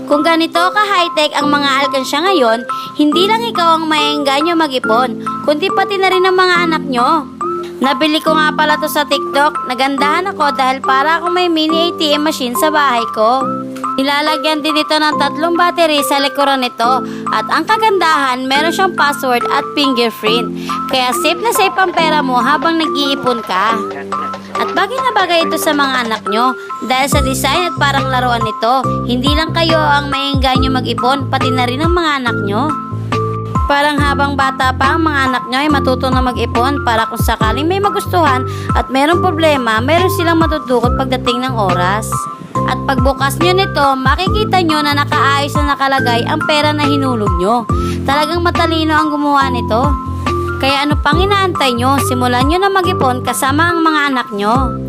Kung ganito ka-high-tech ang mga alkansya ngayon, hindi lang ikaw ang maiengganyo mag-ipon, kundi pati na rin ang mga anak nyo. Nabili ko nga pala to sa TikTok, nagandahan ako dahil para akong may mini ATM machine sa bahay ko. Nilalagyan din ito ng 3 battery sa likuran nito at ang kagandahan, meron siyang password at fingerprint. Kaya safe na safe ang pera mo habang nag-iipon ka. At bagay na bagay ito sa mga anak nyo dahil sa design at parang laruan nito, hindi lang kayo ang maiengganyo mag-ipon, pati na rin ang mga anak nyo. Parang habang bata pa ang mga anak nyo ay matuto na mag-ipon para kung sakaling may magustuhan at merong problema, meron silang matudukot pagdating ng oras. At pagbukas nyo nito, makikita nyo na nakaayos na nakalagay ang pera na hinulog nyo. Talagang matalino ang gumawa nito. Kaya ano pang inaantay nyo, simulan nyo na mag-ipon kasama ang mga anak nyo.